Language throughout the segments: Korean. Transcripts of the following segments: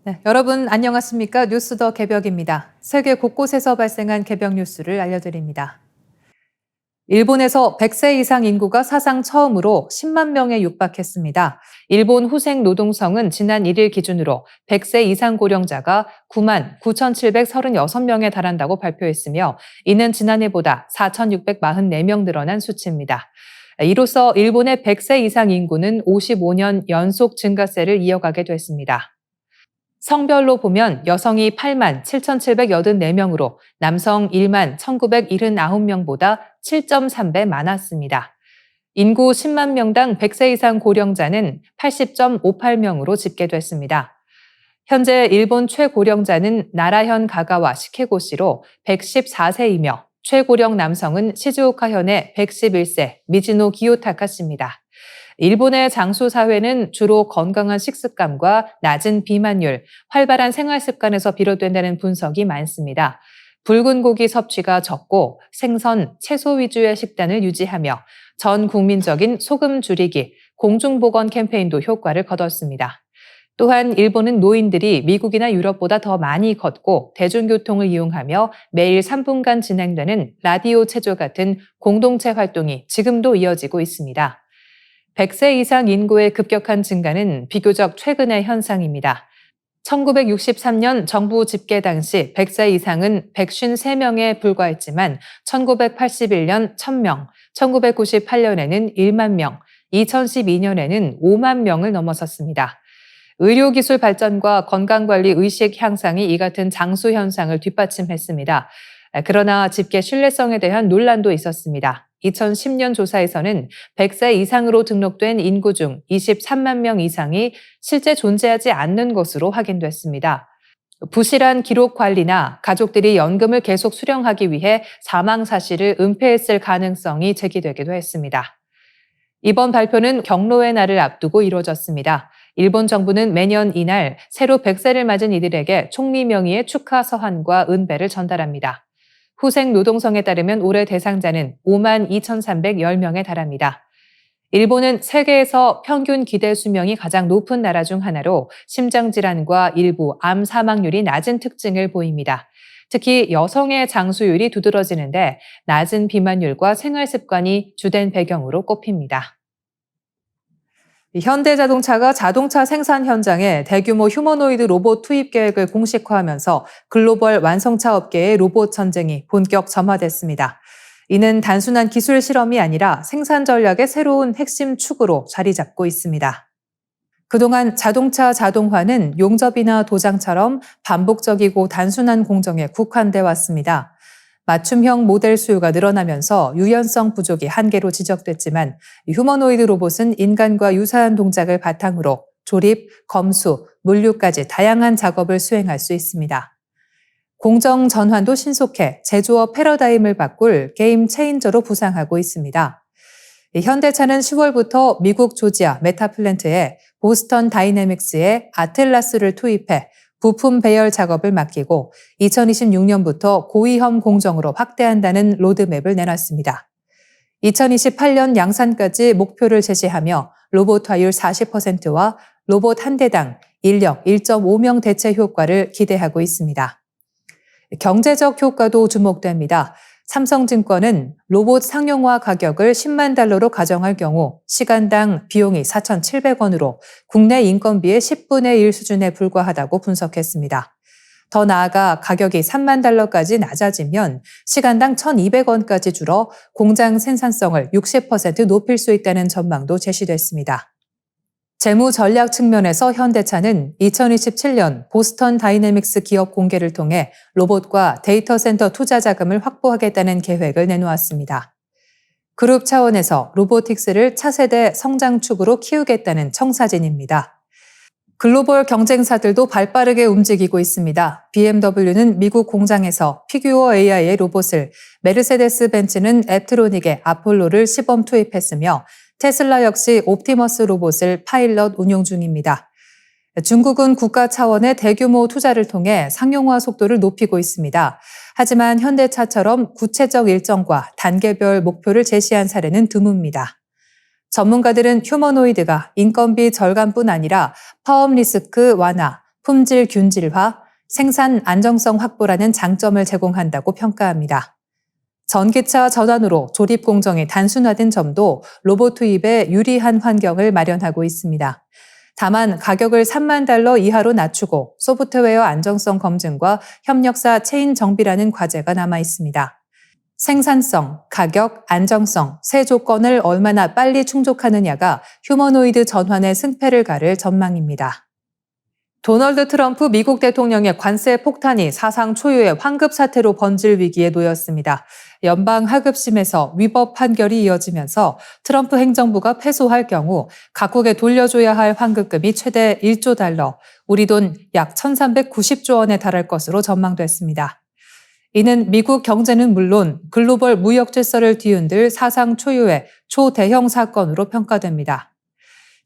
네, 여러분 안녕하십니까? 뉴스 더 개벽입니다. 세계 곳곳에서 발생한 개벽 뉴스를 알려드립니다. 일본에서 100세 이상 인구가 사상 처음으로 10만 명에 육박했습니다. 일본 후생 노동성은 지난 1일 기준으로 100세 이상 고령자가 9만 9,736명에 달한다고 발표했으며 이는 지난해보다 4,644명 늘어난 수치입니다. 이로써 일본의 100세 이상 인구는 55년 연속 증가세를 이어가게 됐습니다. 성별로 보면 여성이 8만 7,784명으로 남성 1만 1,979명보다 7.3배 많았습니다. 인구 10만 명당 100세 이상 고령자는 80.58명으로 집계됐습니다. 현재 일본 최고령자는 나라현 가가와 시케고시로 114세이며 최고령 남성은 시즈오카현의 111세 미즈노 기요타카 씨입니다. 일본의 장수 사회는 주로 건강한 식습관과 낮은 비만율, 활발한 생활 습관에서 비롯된다는 분석이 많습니다. 붉은 고기 섭취가 적고 생선, 채소 위주의 식단을 유지하며 전 국민적인 소금 줄이기, 공중보건 캠페인도 효과를 거뒀습니다. 또한 일본은 노인들이 미국이나 유럽보다 더 많이 걷고 대중교통을 이용하며 매일 3분간 진행되는 라디오 체조 같은 공동체 활동이 지금도 이어지고 있습니다. 100세 이상 인구의 급격한 증가는 비교적 최근의 현상입니다. 1963년 정부 집계 당시 100세 이상은 153명에 불과했지만 1981년 1000명, 1998년에는 1만 명, 2012년에는 5만 명을 넘어섰습니다. 의료기술 발전과 건강관리 의식 향상이 이 같은 장수 현상을 뒷받침했습니다. 그러나 집계 신뢰성에 대한 논란도 있었습니다. 2010년 조사에서는 100세 이상으로 등록된 인구 중 23만 명 이상이 실제 존재하지 않는 것으로 확인됐습니다. 부실한 기록 관리나 가족들이 연금을 계속 수령하기 위해 사망 사실을 은폐했을 가능성이 제기되기도 했습니다. 이번 발표는 경로의 날을 앞두고 이루어졌습니다. 일본 정부는 매년 이날 새로 100세를 맞은 이들에게 총리 명의의 축하 서한과 은배를 전달합니다. 후생 노동성에 따르면 올해 대상자는 5만 2,310명에 달합니다. 일본은 세계에서 평균 기대 수명이 가장 높은 나라 중 하나로 심장질환과 일부 암 사망률이 낮은 특징을 보입니다. 특히 여성의 장수율이 두드러지는데 낮은 비만율과 생활 습관이 주된 배경으로 꼽힙니다. 현대자동차가 자동차 생산 현장에 대규모 휴머노이드 로봇 투입 계획을 공식화하면서 글로벌 완성차 업계의 로봇 전쟁이 본격 점화됐습니다. 이는 단순한 기술 실험이 아니라 생산 전략의 새로운 핵심 축으로 자리 잡고 있습니다. 그동안 자동차 자동화는 용접이나 도장처럼 반복적이고 단순한 공정에 국한돼 왔습니다. 맞춤형 모델 수요가 늘어나면서 유연성 부족이 한계로 지적됐지만 휴머노이드 로봇은 인간과 유사한 동작을 바탕으로 조립, 검수, 물류까지 다양한 작업을 수행할 수 있습니다. 공정 전환도 신속해 제조업 패러다임을 바꿀 게임 체인저로 부상하고 있습니다. 현대차는 10월부터 미국 조지아 메타플랜트에 보스턴 다이내믹스의 아틀라스를 투입해 부품 배열 작업을 맡기고 2026년부터 고위험 공정으로 확대한다는 로드맵을 내놨습니다. 2028년 양산까지 목표를 제시하며 로봇화율 40%와 로봇 한 대당 인력 1.5명 대체 효과를 기대하고 있습니다. 경제적 효과도 주목됩니다. 삼성증권은 로봇 상용화 가격을 10만 달러로 가정할 경우 시간당 비용이 4,700원으로 국내 인건비의 10분의 1 수준에 불과하다고 분석했습니다. 더 나아가 가격이 3만 달러까지 낮아지면 시간당 1,200원까지 줄어 공장 생산성을 60% 높일 수 있다는 전망도 제시됐습니다. 재무 전략 측면에서 현대차는 2027년 보스턴 다이내믹스 기업 공개를 통해 로봇과 데이터 센터 투자 자금을 확보하겠다는 계획을 내놓았습니다. 그룹 차원에서 로보틱스를 차세대 성장축으로 키우겠다는 청사진입니다. 글로벌 경쟁사들도 발빠르게 움직이고 있습니다. BMW는 미국 공장에서 피규어 AI의 로봇을, 메르세데스 벤츠는 앱트로닉의 아폴로를 시범 투입했으며 테슬라 역시 옵티머스 로봇을 파일럿 운용 중입니다. 중국은 국가 차원의 대규모 투자를 통해 상용화 속도를 높이고 있습니다. 하지만 현대차처럼 구체적 일정과 단계별 목표를 제시한 사례는 드뭅니다. 전문가들은 휴머노이드가 인건비 절감뿐 아니라 파업 리스크 완화, 품질 균질화, 생산 안정성 확보라는 장점을 제공한다고 평가합니다. 전기차 전환으로 조립 공정이 단순화된 점도 로봇 투입에 유리한 환경을 마련하고 있습니다. 다만 가격을 $30,000 이하로 낮추고 소프트웨어 안정성 검증과 협력사 체인 정비라는 과제가 남아 있습니다. 생산성, 가격, 안정성, 세 조건을 얼마나 빨리 충족하느냐가 휴머노이드 전환의 승패를 가를 전망입니다. 도널드 트럼프 미국 대통령의 관세 폭탄이 사상 초유의 환급 사태로 번질 위기에 놓였습니다. 연방 하급심에서 위법 판결이 이어지면서 트럼프 행정부가 패소할 경우 각국에 돌려줘야 할 환급금이 최대 $1조, 우리 돈 약 1,390조 원에 달할 것으로 전망됐습니다. 이는 미국 경제는 물론 글로벌 무역 질서를 뒤흔들 사상 초유의 초대형 사건으로 평가됩니다.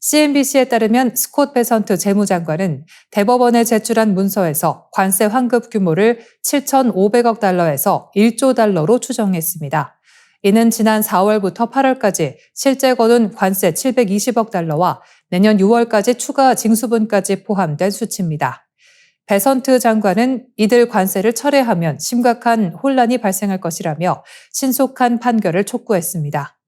CNBC에 따르면 스콧 베선트 재무장관은 대법원에 제출한 문서에서 관세 환급 규모를 $7,500억 달러에서 $1조 추정했습니다. 이는 지난 4월부터 8월까지 실제 거둔 관세 $720억 달러와 내년 6월까지 추가 징수분까지 포함된 수치입니다. 베선트 장관은 이들 관세를 철회하면 심각한 혼란이 발생할 것이라며 신속한 판결을 촉구했습니다.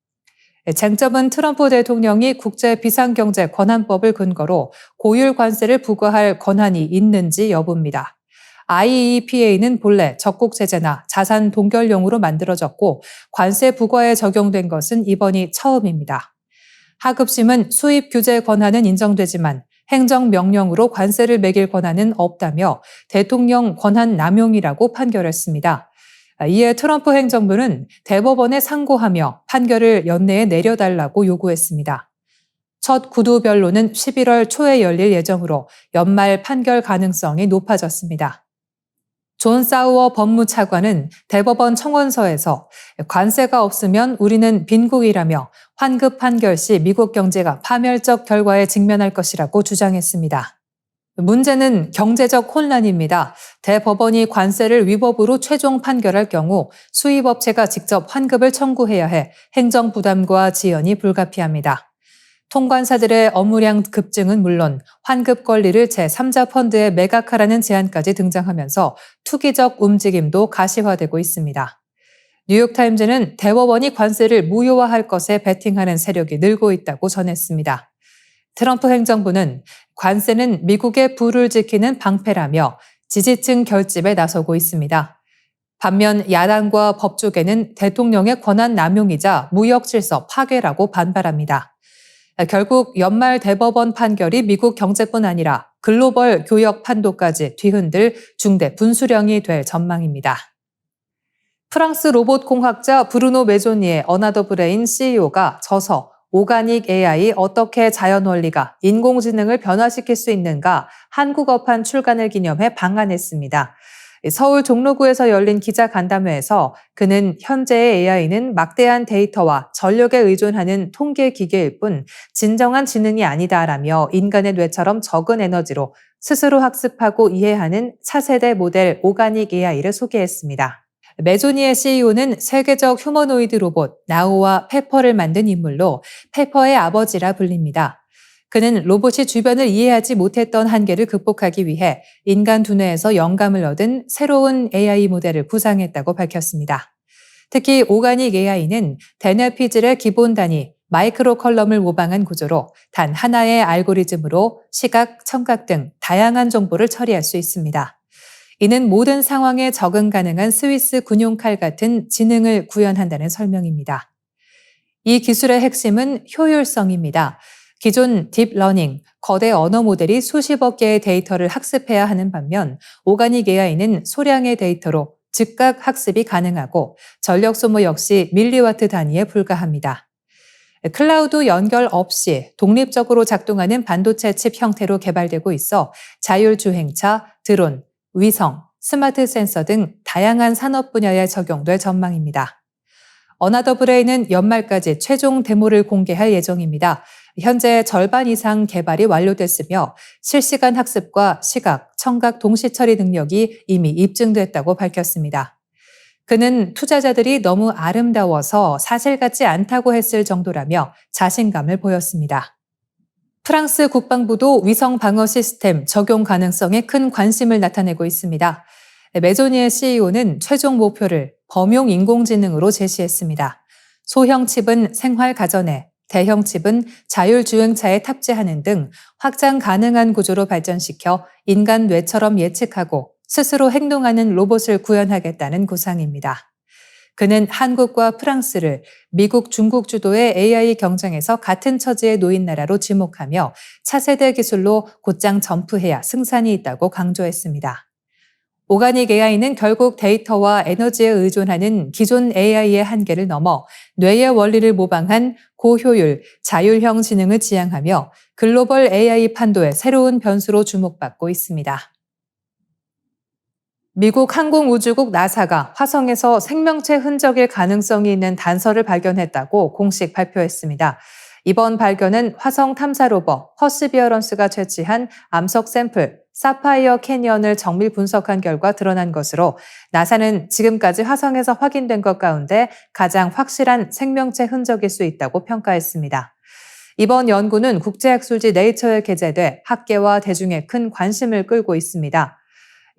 쟁점은 트럼프 대통령이 국제비상경제권한법을 근거로 고율 관세를 부과할 권한이 있는지 여부입니다. IEEPA는 본래 적국 제재나 자산 동결용으로 만들어졌고 관세 부과에 적용된 것은 이번이 처음입니다. 하급심은 수입 규제 권한은 인정되지만 행정명령으로 관세를 매길 권한은 없다며 대통령 권한 남용이라고 판결했습니다. 이에 트럼프 행정부는 대법원에 상고하며 판결을 연내에 내려달라고 요구했습니다. 첫 구두 변론은 11월 초에 열릴 예정으로 연말 판결 가능성이 높아졌습니다. 존 사우어 법무차관은 대법원 청원서에서 관세가 없으면 우리는 빈국이라며 환급 판결 시 미국 경제가 파멸적 결과에 직면할 것이라고 주장했습니다. 문제는 경제적 혼란입니다. 대법원이 관세를 위법으로 최종 판결할 경우 수입업체가 직접 환급을 청구해야 해 행정 부담과 지연이 불가피합니다. 통관사들의 업무량 급증은 물론 환급 권리를 제3자 펀드에 매각하라는 제안까지 등장하면서 투기적 움직임도 가시화되고 있습니다. 뉴욕타임즈는 대법원이 관세를 무효화할 것에 베팅하는 세력이 늘고 있다고 전했습니다. 트럼프 행정부는 관세는 미국의 부를 지키는 방패라며 지지층 결집에 나서고 있습니다. 반면 야당과 법조계는 대통령의 권한 남용이자 무역 질서 파괴라고 반발합니다. 결국 연말 대법원 판결이 미국 경제뿐 아니라 글로벌 교역 판도까지 뒤흔들 중대 분수령이 될 전망입니다. 프랑스 로봇 공학자 브루노 메조니의 어나더 브레인 CEO가 저서 오가닉 AI 어떻게 자연 원리가 인공지능을 변화시킬 수 있는가 한국어판 출간을 기념해 방한했습니다. 서울 종로구에서 열린 기자간담회에서 그는 현재의 AI는 막대한 데이터와 전력에 의존하는 통계 기계일 뿐 진정한 지능이 아니다라며 인간의 뇌처럼 적은 에너지로 스스로 학습하고 이해하는 차세대 모델 오가닉 AI를 소개했습니다. 메조니의 CEO는 세계적 휴머노이드 로봇 나우와 페퍼를 만든 인물로 페퍼의 아버지라 불립니다. 그는 로봇이 주변을 이해하지 못했던 한계를 극복하기 위해 인간 두뇌에서 영감을 얻은 새로운 AI 모델을 구상했다고 밝혔습니다. 특히 오가닉 AI는 데네피즐의 기본 단위 마이크로 컬럼을 모방한 구조로 단 하나의 알고리즘으로 시각, 청각 등 다양한 정보를 처리할 수 있습니다. 이는 모든 상황에 적응 가능한 스위스 군용칼 같은 지능을 구현한다는 설명입니다. 이 기술의 핵심은 효율성입니다. 기존 딥러닝, 거대 언어 모델이 수십억 개의 데이터를 학습해야 하는 반면 오가닉 AI는 소량의 데이터로 즉각 학습이 가능하고 전력 소모 역시 밀리와트 단위에 불과합니다. 클라우드 연결 없이 독립적으로 작동하는 반도체 칩 형태로 개발되고 있어 자율주행차, 드론, 위성, 스마트 센서 등 다양한 산업 분야에 적용될 전망입니다. 어나더 브레인은 연말까지 최종 데모를 공개할 예정입니다. 현재 절반 이상 개발이 완료됐으며 실시간 학습과 시각, 청각 동시 처리 능력이 이미 입증됐다고 밝혔습니다. 그는 투자자들이 너무 아름다워서 사실 같지 않다고 했을 정도라며 자신감을 보였습니다. 프랑스 국방부도 위성 방어 시스템 적용 가능성에 큰 관심을 나타내고 있습니다. 메조니에 CEO는 최종 목표를 범용 인공지능으로 제시했습니다. 소형 칩은 생활 가전에, 대형 칩은 자율주행차에 탑재하는 등 확장 가능한 구조로 발전시켜 인간 뇌처럼 예측하고 스스로 행동하는 로봇을 구현하겠다는 구상입니다. 그는 한국과 프랑스를 미국, 중국 주도의 AI 경쟁에서 같은 처지에 놓인 나라로 지목하며 차세대 기술로 곧장 점프해야 승산이 있다고 강조했습니다. 오가닉 AI는 결국 데이터와 에너지에 의존하는 기존 AI의 한계를 넘어 뇌의 원리를 모방한 고효율, 자율형 지능을 지향하며 글로벌 AI 판도의 새로운 변수로 주목받고 있습니다. 미국 항공우주국 나사가 화성에서 생명체 흔적일 가능성이 있는 단서를 발견했다고 공식 발표했습니다. 이번 발견은 화성 탐사 로버 퍼시비어런스가 채취한 암석 샘플 사파이어 캐니언을 정밀 분석한 결과 드러난 것으로 나사는 지금까지 화성에서 확인된 것 가운데 가장 확실한 생명체 흔적일 수 있다고 평가했습니다. 이번 연구는 국제학술지 네이처에 게재돼 학계와 대중의 큰 관심을 끌고 있습니다.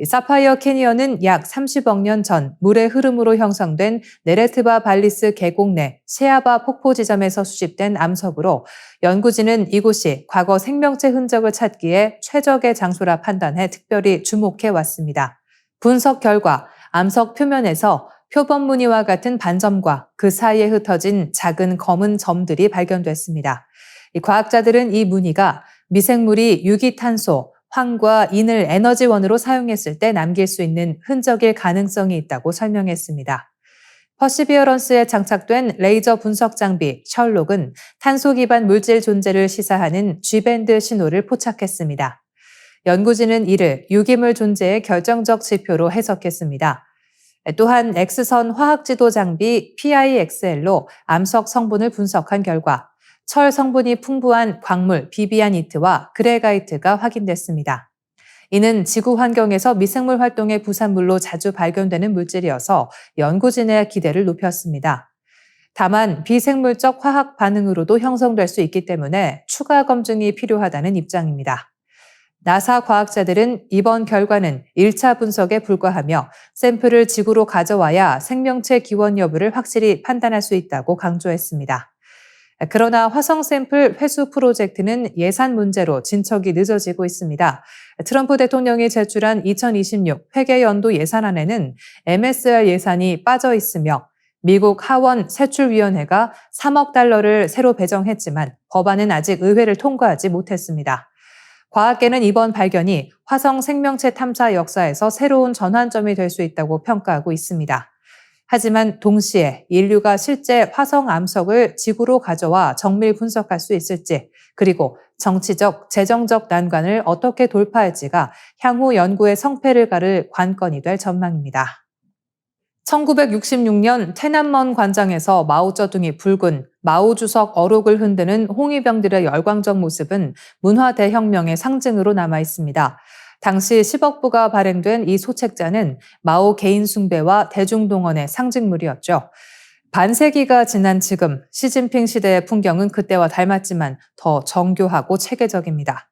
사파이어 캐니언은 약 30억 년 전 물의 흐름으로 형성된 네레트바 발리스 계곡 내 시아바 폭포 지점에서 수집된 암석으로 연구진은 이곳이 과거 생명체 흔적을 찾기에 최적의 장소라 판단해 특별히 주목해 왔습니다. 분석 결과 암석 표면에서 표범 무늬와 같은 반점과 그 사이에 흩어진 작은 검은 점들이 발견됐습니다. 과학자들은 이 무늬가 미생물이 유기탄소, 황과 인을 에너지원으로 사용했을 때 남길 수 있는 흔적일 가능성이 있다고 설명했습니다. 퍼시비어런스에 장착된 레이저 분석 장비 셜록은 탄소 기반 물질 존재를 시사하는 G밴드 신호를 포착했습니다. 연구진은 이를 유기물 존재의 결정적 지표로 해석했습니다. 또한 X선 화학지도 장비 PIXL로 암석 성분을 분석한 결과 철 성분이 풍부한 광물 비비아니트와 그레가이트가 확인됐습니다. 이는 지구 환경에서 미생물 활동의 부산물로 자주 발견되는 물질이어서 연구진의 기대를 높였습니다. 다만 비생물적 화학 반응으로도 형성될 수 있기 때문에 추가 검증이 필요하다는 입장입니다. 나사 과학자들은 이번 결과는 1차 분석에 불과하며 샘플을 지구로 가져와야 생명체 기원 여부를 확실히 판단할 수 있다고 강조했습니다. 그러나 화성 샘플 회수 프로젝트는 예산 문제로 진척이 늦어지고 있습니다. 트럼프 대통령이 제출한 2026 회계연도 예산안에는 MSR 예산이 빠져 있으며 미국 하원 세출위원회가 3억 달러를 새로 배정했지만 법안은 아직 의회를 통과하지 못했습니다. 과학계는 이번 발견이 화성 생명체 탐사 역사에서 새로운 전환점이 될 수 있다고 평가하고 있습니다. 하지만 동시에 인류가 실제 화성 암석을 지구로 가져와 정밀 분석할 수 있을지, 그리고 정치적, 재정적 난관을 어떻게 돌파할지가 향후 연구의 성패를 가를 관건이 될 전망입니다. 1966년 테난먼 관장에서 마오쩌둥이 붉은 마오 주석 어록을 흔드는 홍위병들의 열광적 모습은 문화 대혁명의 상징으로 남아 있습니다. 당시 10억 부가 발행된 이 소책자는 마오 개인 숭배와 대중동원의 상징물이었죠. 반세기가 지난 지금 시진핑 시대의 풍경은 그때와 닮았지만 더 정교하고 체계적입니다.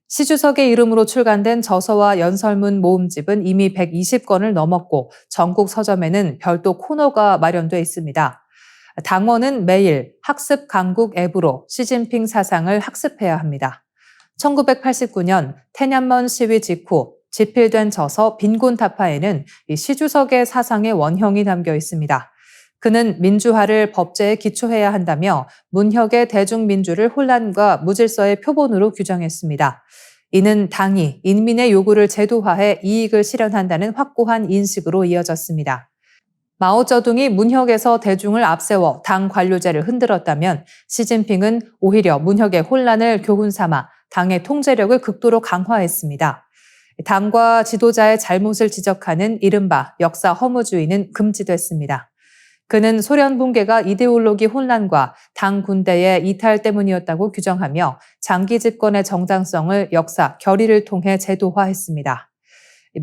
시 주석의 이름으로 출간된 저서와 연설문 모음집은 이미 120권을 넘었고 전국 서점에는 별도 코너가 마련돼 있습니다. 당원은 매일 학습 강국 앱으로 시진핑 사상을 학습해야 합니다. 1989년 테난먼 시위 직후 집필된 저서 빈곤타파에는 시 주석의 사상의 원형이 담겨 있습니다. 그는 민주화를 법제에 기초해야 한다며 문혁의 대중민주를 혼란과 무질서의 표본으로 규정했습니다. 이는 당이 인민의 요구를 제도화해 이익을 실현한다는 확고한 인식으로 이어졌습니다. 마오쩌둥이 문혁에서 대중을 앞세워 당 관료제를 흔들었다면 시진핑은 오히려 문혁의 혼란을 교훈 삼아 당의 통제력을 극도로 강화했습니다. 당과 지도자의 잘못을 지적하는 이른바 역사 허무주의는 금지됐습니다. 그는 소련 붕괴가 이데올로기 혼란과 당 군대의 이탈 때문이었다고 규정하며 장기 집권의 정당성을 역사 결의를 통해 제도화했습니다.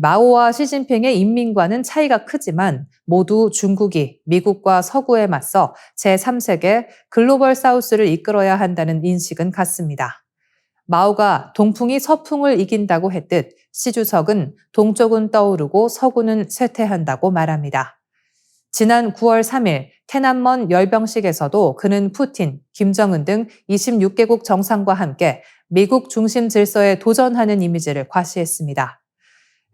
마오와 시진핑의 인민과는 차이가 크지만 모두 중국이 미국과 서구에 맞서 제3세계 글로벌 사우스를 이끌어야 한다는 인식은 같습니다. 마오가 동풍이 서풍을 이긴다고 했듯 시 주석은 동쪽은 떠오르고 서구는 쇠퇴한다고 말합니다. 지난 9월 3일 테난먼 열병식에서도 그는 푸틴, 김정은 등 26개국 정상과 함께 미국 중심 질서에 도전하는 이미지를 과시했습니다.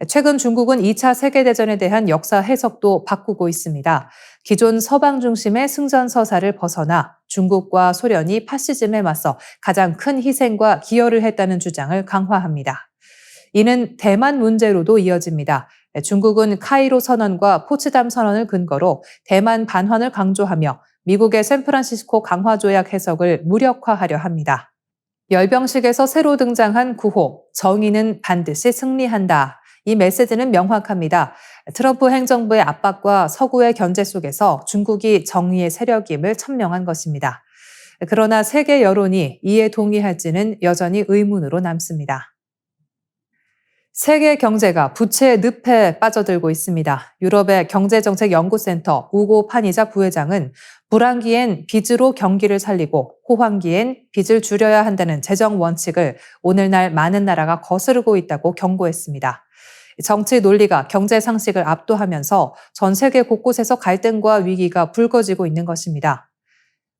최근 중국은 2차 세계대전에 대한 역사 해석도 바꾸고 있습니다. 기존 서방 중심의 승전서사를 벗어나 중국과 소련이 파시즘에 맞서 가장 큰 희생과 기여를 했다는 주장을 강화합니다. 이는 대만 문제로도 이어집니다. 중국은 카이로 선언과 포츠담 선언을 근거로 대만 반환을 강조하며 미국의 샌프란시스코 강화 조약 해석을 무력화하려 합니다. 열병식에서 새로 등장한 구호, 정의는 반드시 승리한다. 이 메시지는 명확합니다. 트럼프 행정부의 압박과 서구의 견제 속에서 중국이 정의의 세력임을 천명한 것입니다. 그러나 세계 여론이 이에 동의할지는 여전히 의문으로 남습니다. 세계 경제가 부채 늪에 빠져들고 있습니다. 유럽의 경제정책연구센터 우고 파니자 부회장은 불황기엔 빚으로 경기를 살리고 호황기엔 빚을 줄여야 한다는 재정 원칙을 오늘날 많은 나라가 거스르고 있다고 경고했습니다. 정치 논리가 경제 상식을 압도하면서 전 세계 곳곳에서 갈등과 위기가 불거지고 있는 것입니다.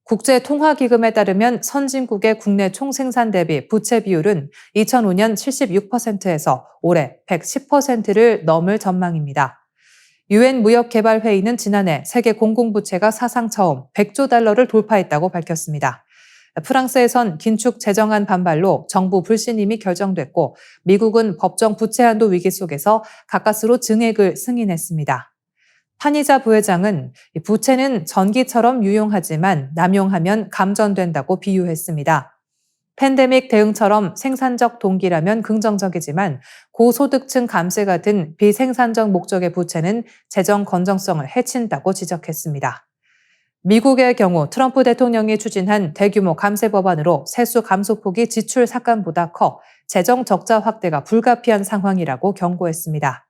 국제통화기금에 따르면 선진국의 국내 총생산 대비 부채 비율은 2005년 76%에서 올해 110%를 넘을 전망입니다. 유엔 무역개발회의는 지난해 세계 공공부채가 사상 처음 100조 달러를 돌파했다고 밝혔습니다. 프랑스에선 긴축 재정안 반발로 정부 불신임이 결정됐고 미국은 법정 부채 한도 위기 속에서 가까스로 증액을 승인했습니다. 판이자 부회장은 부채는 전기처럼 유용하지만 남용하면 감전된다고 비유했습니다. 팬데믹 대응처럼 생산적 동기라면 긍정적이지만 고소득층 감세 같은 비생산적 목적의 부채는 재정 건전성을 해친다고 지적했습니다. 미국의 경우 트럼프 대통령이 추진한 대규모 감세 법안으로 세수 감소폭이 지출 삭감보다 커 재정 적자 확대가 불가피한 상황이라고 경고했습니다.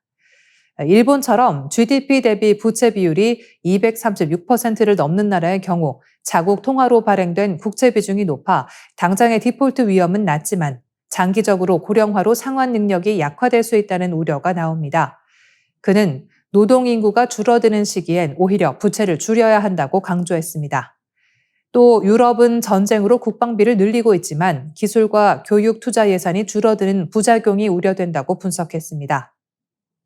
일본처럼 GDP 대비 부채 비율이 236%를 넘는 나라의 경우 자국 통화로 발행된 국채 비중이 높아 당장의 디폴트 위험은 낮지만 장기적으로 고령화로 상환 능력이 약화될 수 있다는 우려가 나옵니다. 그는 노동 인구가 줄어드는 시기엔 오히려 부채를 줄여야 한다고 강조했습니다. 또 유럽은 전쟁으로 국방비를 늘리고 있지만 기술과 교육 투자 예산이 줄어드는 부작용이 우려된다고 분석했습니다.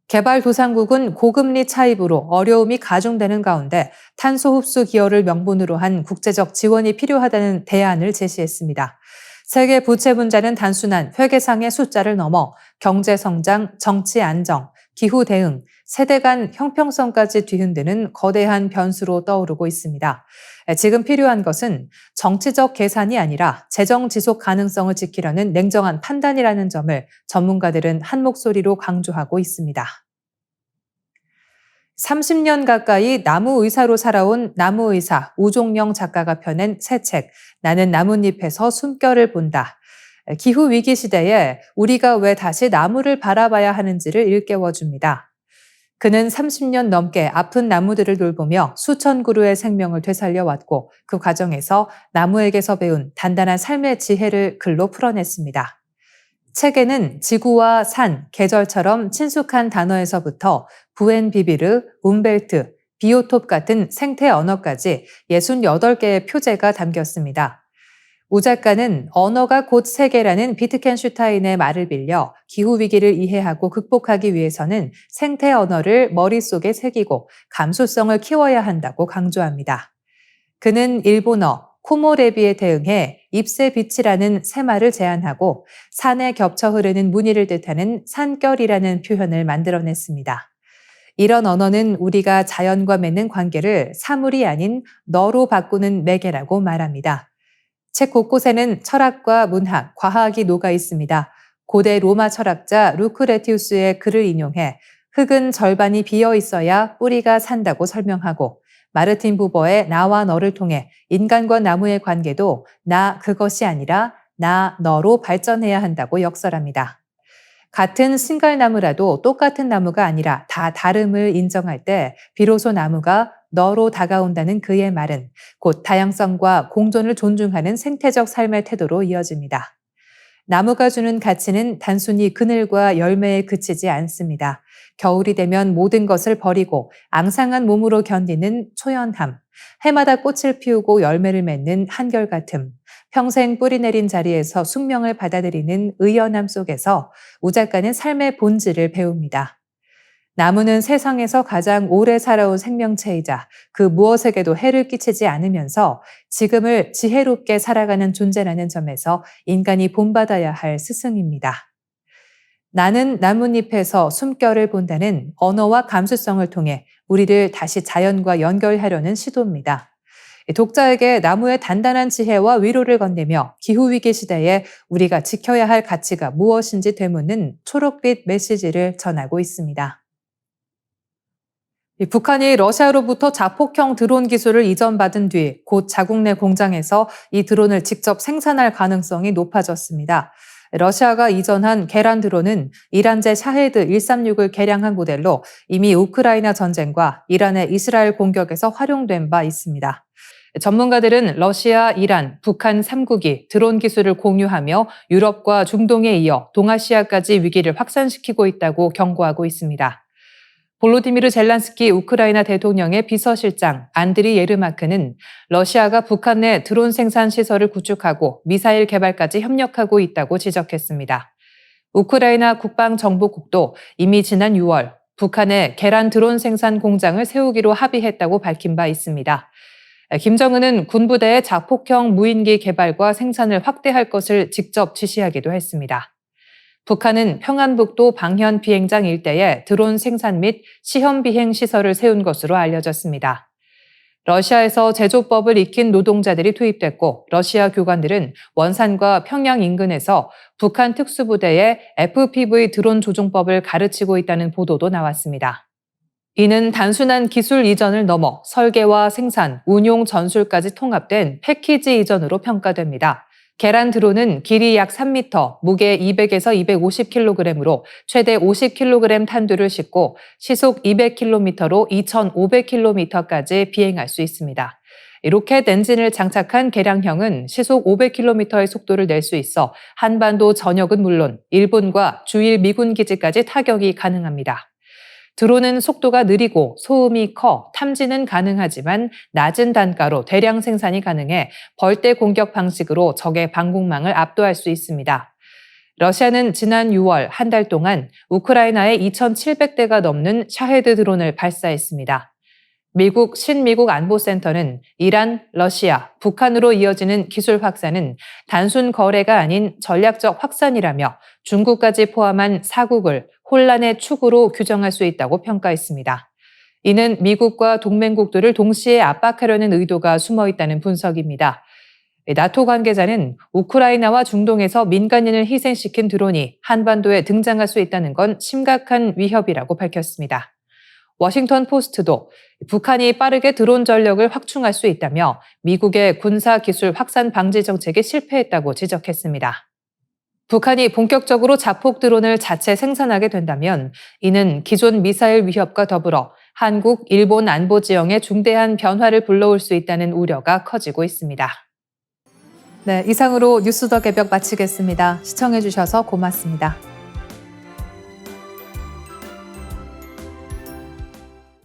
개발도상국은 고금리 차입으로 어려움이 가중되는 가운데 탄소 흡수 기여를 명분으로 한 국제적 지원이 필요하다는 대안을 제시했습니다. 세계 부채 문제는 단순한 회계상의 숫자를 넘어 경제 성장, 정치 안정, 기후 대응, 세대 간 형평성까지 뒤흔드는 거대한 변수로 떠오르고 있습니다. 지금 필요한 것은 정치적 계산이 아니라 재정 지속 가능성을 지키려는 냉정한 판단이라는 점을 전문가들은 한 목소리로 강조하고 있습니다. 30년 가까이 나무의사로 살아온 나무의사 우종영 작가가 펴낸 새 책, 나는 나뭇잎에서 숨결을 본다. 기후위기 시대에 우리가 왜 다시 나무를 바라봐야 하는지를 일깨워줍니다. 그는 30년 넘게 아픈 나무들을 돌보며 수천 그루의 생명을 되살려왔고 그 과정에서 나무에게서 배운 단단한 삶의 지혜를 글로 풀어냈습니다. 책에는 지구와 산, 계절처럼 친숙한 단어에서부터 부엔비비르, 움벨트, 비오톱 같은 생태 언어까지 68개의 표제가 담겼습니다. 우 작가는 언어가 곧 세계라는 비트겐슈타인의 말을 빌려 기후위기를 이해하고 극복하기 위해서는 생태 언어를 머릿속에 새기고 감수성을 키워야 한다고 강조합니다. 그는 일본어 코모레비에 대응해 잎새 빛이라는 새말을 제안하고 산에 겹쳐 흐르는 무늬를 뜻하는 산결이라는 표현을 만들어냈습니다. 이런 언어는 우리가 자연과 맺는 관계를 사물이 아닌 너로 바꾸는 매개라고 말합니다. 책 곳곳에는 철학과 문학, 과학이 녹아 있습니다. 고대 로마 철학자 루크레티우스의 글을 인용해 흙은 절반이 비어 있어야 뿌리가 산다고 설명하고 마르틴 부버의 나와 너를 통해 인간과 나무의 관계도 나 그것이 아니라 나 너로 발전해야 한다고 역설합니다. 같은 신갈나무라도 똑같은 나무가 아니라 다 다름을 인정할 때 비로소 나무가 너로 다가온다는 그의 말은 곧 다양성과 공존을 존중하는 생태적 삶의 태도로 이어집니다. 나무가 주는 가치는 단순히 그늘과 열매에 그치지 않습니다. 겨울이 되면 모든 것을 버리고 앙상한 몸으로 견디는 초연함, 해마다 꽃을 피우고 열매를 맺는 한결같음, 평생 뿌리 내린 자리에서 숙명을 받아들이는 의연함 속에서 우 작가는 삶의 본질을 배웁니다. 나무는 세상에서 가장 오래 살아온 생명체이자 그 무엇에게도 해를 끼치지 않으면서 지금을 지혜롭게 살아가는 존재라는 점에서 인간이 본받아야 할 스승입니다. 나는 나뭇잎에서 숨결을 본다는 언어와 감수성을 통해 우리를 다시 자연과 연결하려는 시도입니다. 독자에게 나무의 단단한 지혜와 위로를 건네며 기후위기 시대에 우리가 지켜야 할 가치가 무엇인지 되묻는 초록빛 메시지를 전하고 있습니다. 북한이 러시아로부터 자폭형 드론 기술을 이전받은 뒤 곧 자국 내 공장에서 이 드론을 직접 생산할 가능성이 높아졌습니다. 러시아가 이전한 계란 드론은 이란제 샤헤드 136을 개량한 모델로 이미 우크라이나 전쟁과 이란의 이스라엘 공격에서 활용된 바 있습니다. 전문가들은 러시아, 이란, 북한 3국이 드론 기술을 공유하며 유럽과 중동에 이어 동아시아까지 위기를 확산시키고 있다고 경고하고 있습니다. 볼로디미르 젤란스키 우크라이나 대통령의 비서실장 안드리 예르마크는 러시아가 북한 내 드론 생산 시설을 구축하고 미사일 개발까지 협력하고 있다고 지적했습니다. 우크라이나 국방정보국도 이미 지난 6월 북한의 계란 드론 생산 공장을 세우기로 합의했다고 밝힌 바 있습니다. 김정은은 군부대의 자폭형 무인기 개발과 생산을 확대할 것을 직접 지시하기도 했습니다. 북한은 평안북도 방현 비행장 일대에 드론 생산 및 시험 비행 시설을 세운 것으로 알려졌습니다. 러시아에서 제조법을 익힌 노동자들이 투입됐고 러시아 교관들은 원산과 평양 인근에서 북한 특수부대의 FPV 드론 조종법을 가르치고 있다는 보도도 나왔습니다. 이는 단순한 기술 이전을 넘어 설계와 생산, 운용 전술까지 통합된 패키지 이전으로 평가됩니다. 계란 드론은 길이 약 3m, 무게 200에서 250kg으로 최대 50kg 탄두를 싣고 시속 200km로 2,500km까지 비행할 수 있습니다. 로켓 엔진을 장착한 개량형은 시속 500km의 속도를 낼 수 있어 한반도 전역은 물론 일본과 주일 미군 기지까지 타격이 가능합니다. 드론은 속도가 느리고 소음이 커 탐지는 가능하지만 낮은 단가로 대량 생산이 가능해 벌떼 공격 방식으로 적의 방공망을 압도할 수 있습니다. 러시아는 지난 6월 한 달 동안 우크라이나에 2,700대가 넘는 샤헤드 드론을 발사했습니다. 미국 신미국 안보센터는 이란, 러시아, 북한으로 이어지는 기술 확산은 단순 거래가 아닌 전략적 확산이라며 중국까지 포함한 4국을 혼란의 축으로 규정할 수 있다고 평가했습니다. 이는 미국과 동맹국들을 동시에 압박하려는 의도가 숨어 있다는 분석입니다. 나토 관계자는 우크라이나와 중동에서 민간인을 희생시킨 드론이 한반도에 등장할 수 있다는 건 심각한 위협이라고 밝혔습니다. 워싱턴 포스트도 북한이 빠르게 드론 전력을 확충할 수 있다며 미국의 군사기술 확산 방지 정책에 실패했다고 지적했습니다. 북한이 본격적으로 자폭 드론을 자체 생산하게 된다면 이는 기존 미사일 위협과 더불어 한국, 일본 안보 지형에 중대한 변화를 불러올 수 있다는 우려가 커지고 있습니다. 네, 이상으로 뉴스 더 개벽 마치겠습니다. 시청해주셔서 고맙습니다.